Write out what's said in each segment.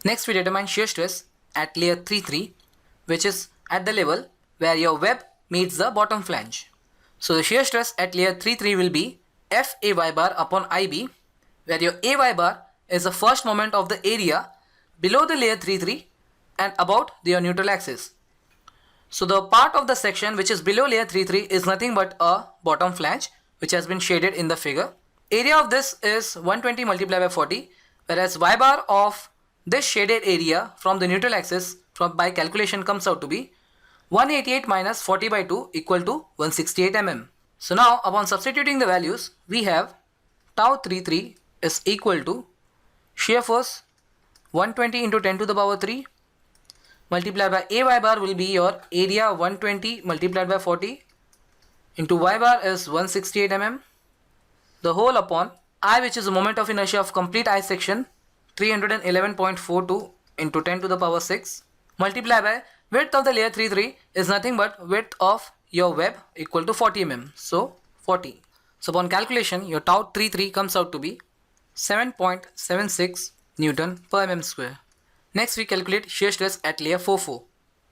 Next we determine shear stress at layer 3-3, which is at the level where your web meets the bottom flange. So the shear stress at layer 3-3 will be FAY bar upon IB, where your AY bar is the first moment of the area below the layer 3-3 and about your neutral axis. So the part of the section which is below layer 3-3 is nothing but a bottom flange, which has been shaded in the figure. Area of this is 120 multiplied by 40, whereas Y bar of this shaded area from the neutral axis by calculation comes out to be 188 minus 40 by 2 equal to 168 mm. So now upon substituting the values, we have tau 33 is equal to shear force 120 into 10 to the power 3 multiplied by AY bar will be your area 120 multiplied by 40 into Y bar is 168 mm, the whole upon I, which is the moment of inertia of complete I section, 311.42 into 10 to the power 6 multiplied by width of the layer 3-3 is nothing but width of your web equal to 40 mm. So 40. So upon calculation, your tau 33 comes out to be 7.76 Newton per mm square. Next we calculate shear stress at layer 4-4.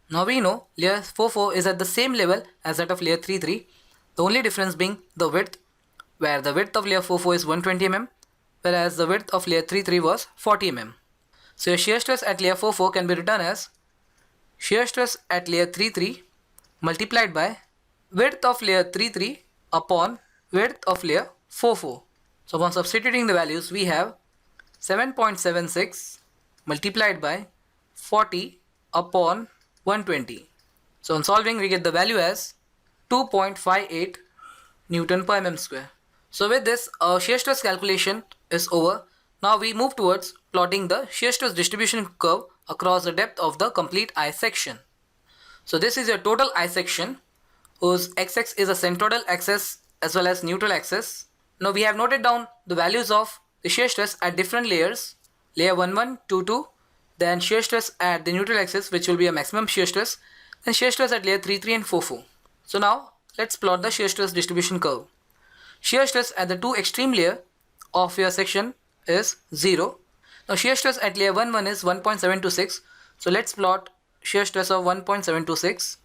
Now we know layer 4-4 is at the same level as that of layer 3-3. The only difference being the width, where the width of layer 4-4 is 120 mm, whereas the width of layer 3-3 was 40 mm. So your shear stress at layer 4-4 can be written as shear stress at layer 3-3 multiplied by width of layer 3-3 upon width of layer 4-4. So upon substituting the values, we have 7.76 multiplied by 40 upon 120. So on solving, we get the value as 2.58 Newton per mm square. So with this, our shear stress calculation is over. Now we move towards plotting the shear stress distribution curve across the depth of the complete I section. So this is your total I section, whose x-axis is a centroidal axis as well as neutral axis. Now we have noted down the values of the shear stress at different layers, layer 1-1, 2-2, then shear stress at the neutral axis, which will be a maximum shear stress, then shear stress at layer 3-3 and 4-4. So now let's plot the shear stress distribution curve. Shear stress at the two extreme layer of your section is 0. Now shear stress at layer 1-1 is 1.726. So let's plot shear stress of 1.726.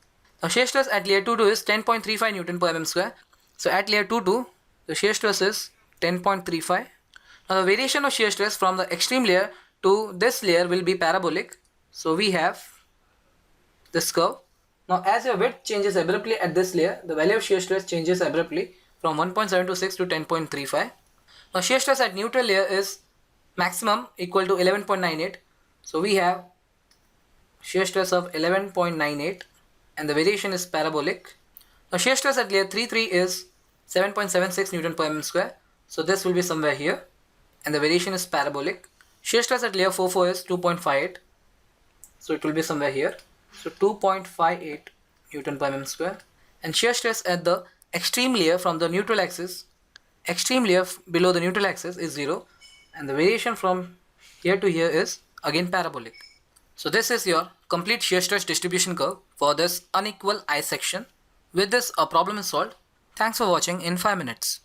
Now shear stress at layer 2-2 is 10.35 Newton per mm square. So at layer 2-2, the shear stress is 10.35. Now the variation of shear stress from the extreme layer to this layer will be parabolic. So we have this curve. Now as your width changes abruptly at this layer, the value of shear stress changes abruptly from 1.726 to 10.35. Now shear stress at neutral layer is maximum equal to 11.98. So we have shear stress of 11.98 and the variation is parabolic. Now shear stress at layer 3-3 is 7.76 Newton per mm square. So this will be somewhere here and the variation is parabolic. Shear stress at layer 4-4 is 2.58. So it will be somewhere here. So 2.58 Newton per mm square. And shear stress at the extreme layer from the neutral axis, extreme layer below the neutral axis is 0 and the variation from here to here is again parabolic. So this is your complete shear stress distribution curve for this unequal I section. With this, a problem is solved. Thanks for watching in 5 minutes.